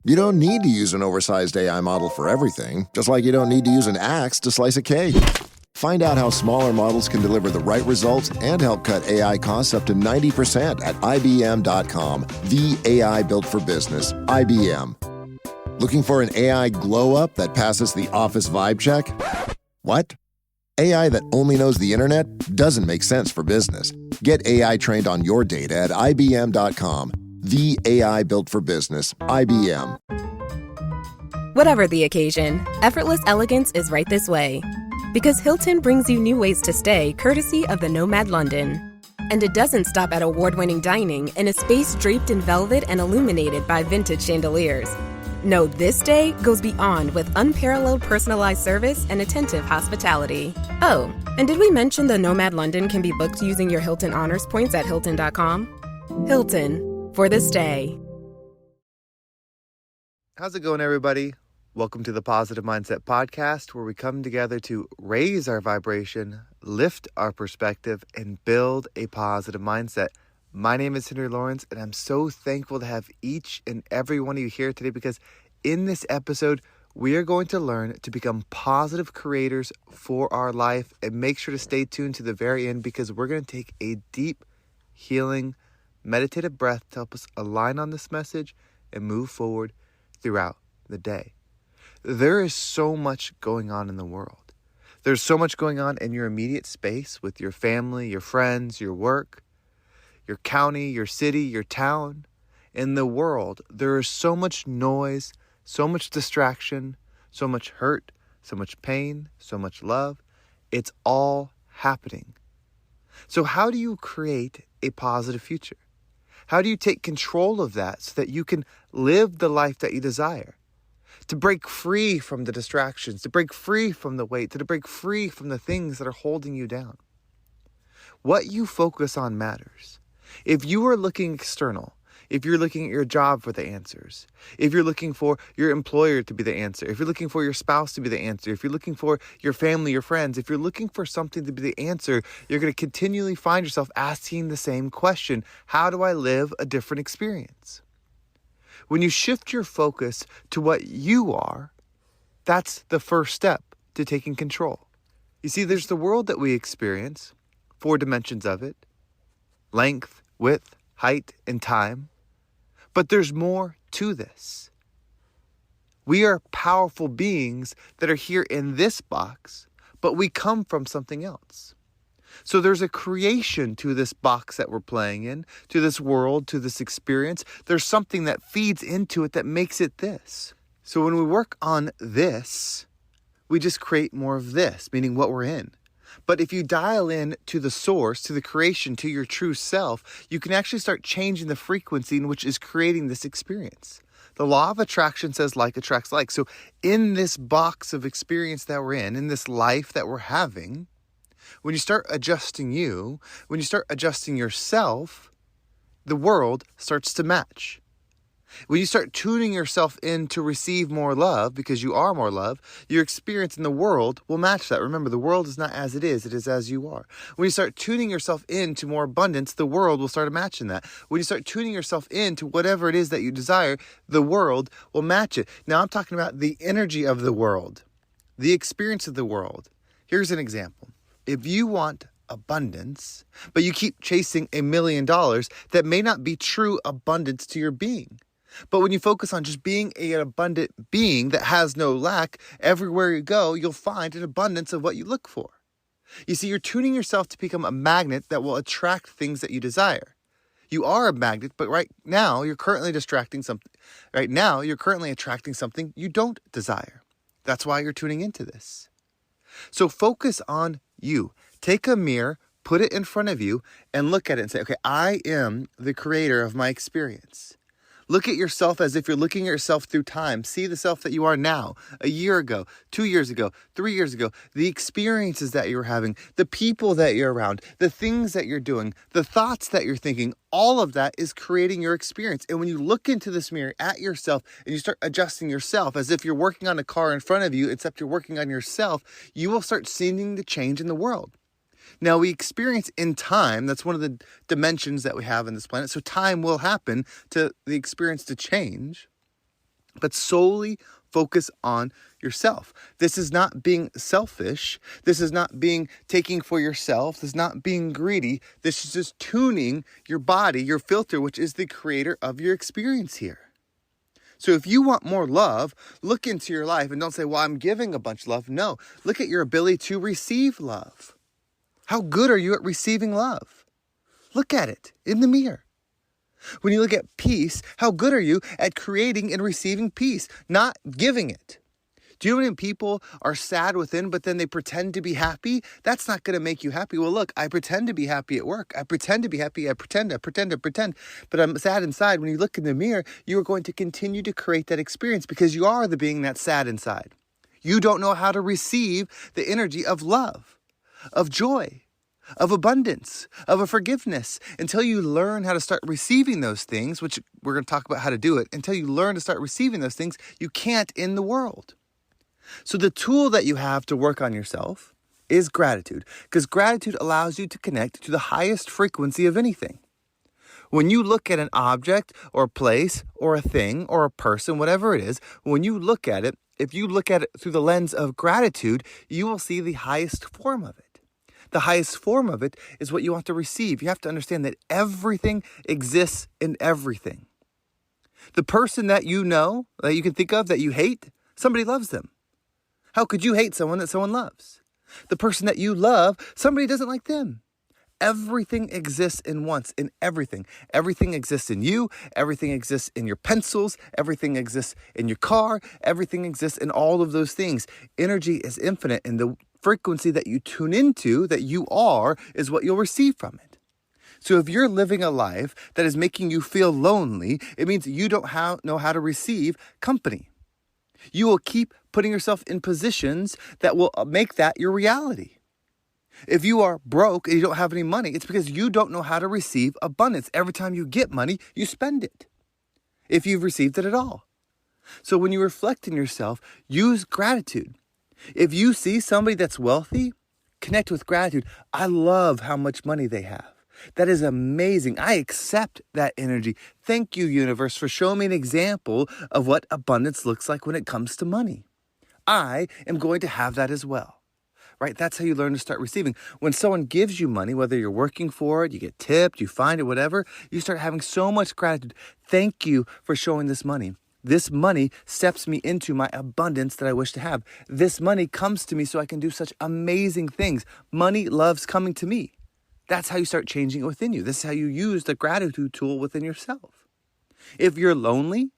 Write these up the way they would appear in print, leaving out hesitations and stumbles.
You don't need to use an oversized AI model for everything, just like you don't need to use an axe to slice a cake. Find out how smaller models can deliver the right results and help cut AI costs up to 90% at IBM.com. The AI built for business. IBM. Looking for an AI glow-up that passes the office vibe check? What? AI that only knows the internet doesn't make sense for business. Get AI trained on your data at IBM.com. The AI built for business. IBM. Whatever the occasion, effortless elegance is right this way. Because Hilton brings you new ways to stay courtesy of the Nomad London. And it doesn't stop at award-winning dining in a space draped in velvet and illuminated by vintage chandeliers. No, this day goes beyond with unparalleled personalized service and attentive hospitality. Oh, and did we mention the Nomad London can be booked using your Hilton Honors points at Hilton.com? Hilton, for the stay. How's it going, everybody? Welcome to the Positive Mindset Podcast, where we come together to raise our vibration, lift our perspective, and build a positive mindset. My name is Henry Lawrence, and I'm so thankful to have each and every one of you here today because in this episode, we are going to learn to become positive creators for our life. And make sure to stay tuned to the very end because we're going to take a deep, healing, meditative breath to help us align on this message and move forward throughout the day. There is so much going on in the world. There's so much going on in your immediate space with your family, your friends, your work, your county, your city, your town. In the world, there is so much noise, so much distraction, so much hurt, so much pain, so much love. It's all happening. So how do you create a positive future? How do you take control of that so that you can live the life that you desire? To break free from the distractions, to break free from the weight, to break free from the things that are holding you down. What you focus on matters. If you are looking external, if you're looking at your job for the answers, if you're looking for your employer to be the answer, if you're looking for your spouse to be the answer, if you're looking for your family, your friends, if you're looking for something to be the answer, you're going to continually find yourself asking the same question: how do I live a different experience? When you shift your focus to what you are, that's the first step to taking control. You see, there's the world that we experience, 4 dimensions of it: length, width, height, and time. But there's more to this. We are powerful beings that are here in this box, but we come from something else. So there's a creation to this box that we're playing in, to this world, to this experience. There's something that feeds into it that makes it this. So when we work on this, we just create more of this, meaning what we're in. But if you dial in to the source, to the creation, to your true self, you can actually start changing the frequency in which is creating this experience. The law of attraction says like attracts like. So in this box of experience that we're in this life that we're having, when you start adjusting you, when you start adjusting yourself, the world starts to match. When you start tuning yourself in to receive more love, because you are more love, your experience in the world will match that. Remember, the world is not as it is as you are. When you start tuning yourself into more abundance, the world will start matching that. When you start tuning yourself into whatever it is that you desire, the world will match it. Now, I'm talking about the energy of the world, the experience of the world. Here's an example. If you want abundance, but you keep chasing $1 million, that may not be true abundance to your being. But when you focus on just being an abundant being that has no lack, everywhere you go, you'll find an abundance of what you look for. You see, you're tuning yourself to become a magnet that will attract things that you desire. You are a magnet, but right now you're currently attracting something you don't desire. That's why you're tuning into this. So focus on you. Take a mirror, put it in front of you, and look at it and say, okay, I am the creator of my experience. Look at yourself as if you're looking at yourself through time. See the self that you are now, a year ago, 2 years ago, 3 years ago, the experiences that you're having, the people that you're around, the things that you're doing, the thoughts that you're thinking. All of that is creating your experience. And when you look into this mirror at yourself and you start adjusting yourself as if you're working on a car in front of you, except you're working on yourself, you will start seeing the change in the world. Now, we experience in time, that's one of the dimensions that we have in this planet, so time will happen to the experience to change. but solely focus on yourself. This is not being selfish. This is not being taking for yourself. This is not being greedy. This is just tuning your body, your filter, which is the creator of your experience here. So if you want more love, look into your life and don't say, well, I'm giving a bunch of love. No, look at your ability to receive love. How good are you at receiving love? Look at it in the mirror. When you look at peace, how good are you at creating and receiving peace, not giving it? Do you know how many people are sad within, but then they pretend to be happy? That's not going to make you happy. Well, look, I pretend to be happy at work. I pretend to be happy. I pretend, but I'm sad inside. When you look in the mirror, you are going to continue to create that experience because you are the being that's sad inside. You don't know how to receive the energy of love, of joy, of abundance, of a forgiveness. Until you learn how to start receiving those things, which we're going to talk about how to do it, until you learn to start receiving those things, you can't in the world. So the tool that you have to work on yourself is gratitude, because gratitude allows you to connect to the highest frequency of anything. When you look at an object or a place or a thing or a person, whatever it is, when you look at it, if you look at it through the lens of gratitude, you will see the highest form of it. The highest form of it is what you want to receive. You have to understand that everything exists in everything. The person that you know, that you can think of, that you hate, somebody loves them. How could you hate someone that someone loves? The person that you love, somebody doesn't like them. Everything exists in once, in everything. Everything exists in you. Everything exists in your pencils. Everything exists in your car. Everything exists in all of those things. Energy is infinite, and the frequency that you tune into, that you are, is what you'll receive from it. So if you're living a life that is making you feel lonely, it means you don't know how to receive company. You will keep putting yourself in positions that will make that your reality. If you are broke and you don't have any money, it's because you don't know how to receive abundance. Every time you get money, you spend it, if you've received it at all. So when you reflect on yourself, use gratitude. If you see somebody that's wealthy, connect with gratitude. I love how much money they have. That is amazing. I accept that energy. Thank you, universe, for showing me an example of what abundance looks like when it comes to money. I am going to have that as well. Right? That's how you learn to start receiving. When someone gives you money, whether you're working for it, you get tipped, you find it, whatever, you start having so much gratitude. Thank you for showing this money. This money steps me into my abundance that I wish to have. This money comes to me so I can do such amazing things. Money loves coming to me. That's how you start changing it within you. This is how you use the gratitude tool within yourself. If you're lonely,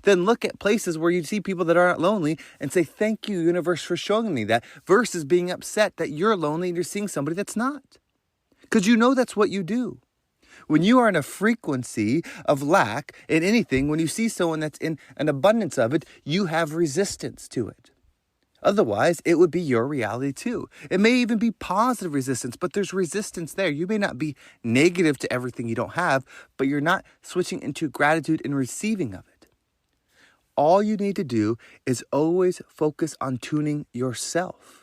then look at places where you see people that aren't lonely and say, thank you, universe, for showing me that, versus being upset that you're lonely and you're seeing somebody that's not. Because you know that's what you do. When you are in a frequency of lack in anything, when you see someone that's in an abundance of it, you have resistance to it. Otherwise, it would be your reality too. It may even be positive resistance, but there's resistance there. You may not be negative to everything you don't have, but you're not switching into gratitude and receiving of it. All you need to do is always focus on tuning yourself.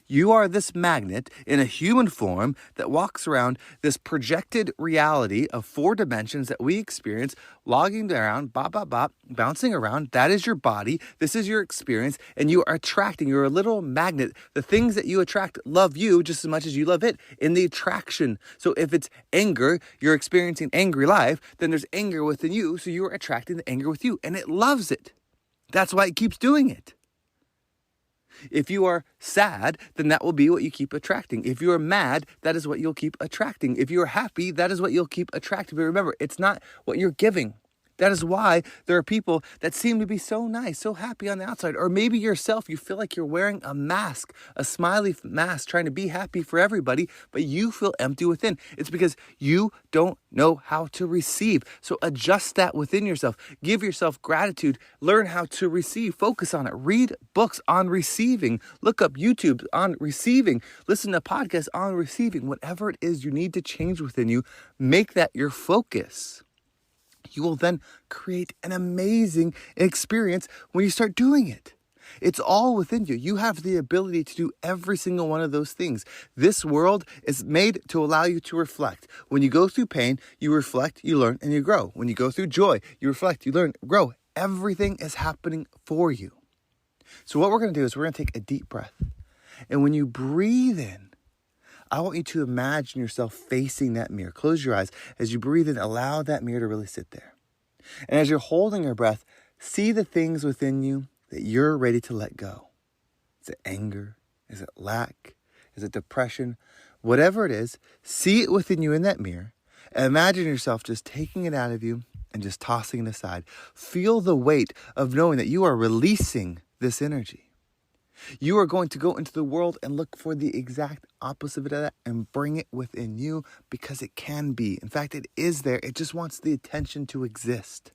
You are this magnet in a human form that walks around this projected reality of 4 dimensions that we experience, logging around, bouncing around. That is your body. This is your experience, and you are attracting. You're a little magnet. The things that you attract love you just as much as you love it in the attraction. So if it's anger, you're experiencing angry life, then there's anger within you, so you're attracting the anger with you, and it loves it. That's why it keeps doing it. If you are sad, then that will be what you keep attracting. If you are mad, that is what you'll keep attracting. If you are happy, that is what you'll keep attracting. But remember, it's not what you're giving. That is why there are people that seem to be so nice, so happy on the outside. Or maybe yourself, you feel like you're wearing a mask, a smiley mask, trying to be happy for everybody, but you feel empty within. It's because you don't know how to receive. So adjust that within yourself. Give yourself gratitude. Learn how to receive. Focus on it. Read books on receiving. Look up YouTube on receiving. Listen to podcasts on receiving. Whatever it is you need to change within you, make that your focus. You will then create an amazing experience when you start doing it. It's all within you. You have the ability to do every single one of those things. This world is made to allow you to reflect. When you go through pain, you reflect, you learn, and you grow. When you go through joy, you reflect, you learn, grow. Everything is happening for you. So what we're going to do is we're going to take a deep breath. And when you breathe in, I want you to imagine yourself facing that mirror. Close your eyes. As you breathe in, allow that mirror to really sit there. And as you're holding your breath, see the things within you that you're ready to let go. Is it anger? Is it lack? Is it depression? Whatever it is, see it within you in that mirror. And imagine yourself just taking it out of you and just tossing it aside. Feel the weight of knowing that you are releasing this energy. You are going to go into the world and look for the exact opposite of that and bring it within you because it can be. In fact, it is there. It just wants the attention to exist.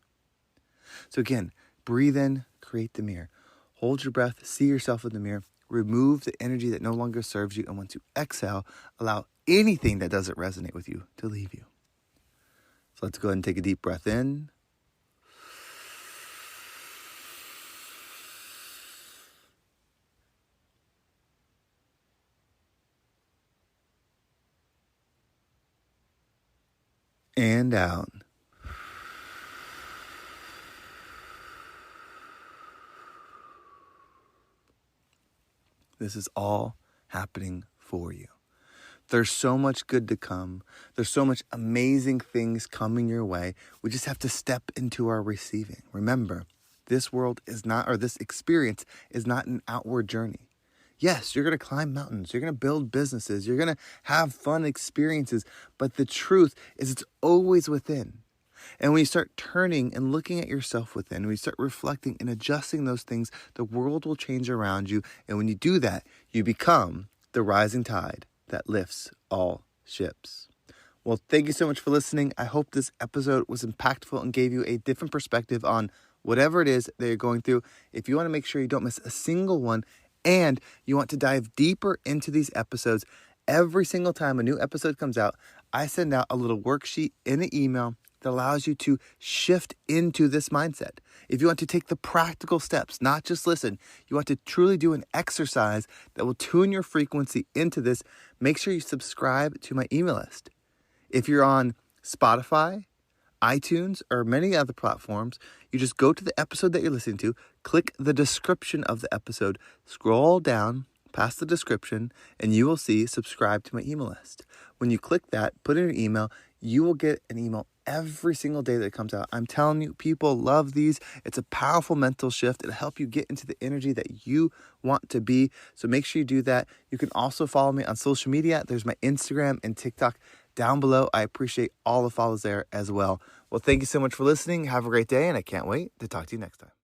So again, breathe in, create the mirror. Hold your breath, see yourself in the mirror. Remove the energy that no longer serves you. And once you exhale, allow anything that doesn't resonate with you to leave you. So let's go ahead and take a deep breath in. And out. This is all happening for you. There's so much good to come. There's so much amazing things coming your way. We just have to step into our receiving. Remember, this world is not, or this experience is not an outward journey. Yes, you're going to climb mountains. You're going to build businesses. You're going to have fun experiences. But the truth is it's always within. And when you start turning and looking at yourself within, when you start reflecting and adjusting those things, the world will change around you. And when you do that, you become the rising tide that lifts all ships. Well, thank you so much for listening. I hope this episode was impactful and gave you a different perspective on whatever it is that you're going through. If you want to make sure you don't miss a single one and you want to dive deeper into these episodes, every single time a new episode comes out, I send out a little worksheet in an email that allows you to shift into this mindset. If you want to take the practical steps, not just listen, you want to truly do an exercise that will tune your frequency into this, make sure you subscribe to my email list. If you're on Spotify, iTunes, or many other platforms, you just go to the episode that you're listening to, click the description of the episode, scroll down past the description, and you will see subscribe to my email list. When you click that, put in your email, you will get an email every single day that it comes out. I'm telling you, people love these. It's a powerful mental shift. It'll help you get into the energy that you want to be. So make sure you do that. You can also follow me on social media. There's my Instagram and TikTok down below. I appreciate all the follows there as well. Well, thank you so much for listening. Have a great day, and I can't wait to talk to you next time.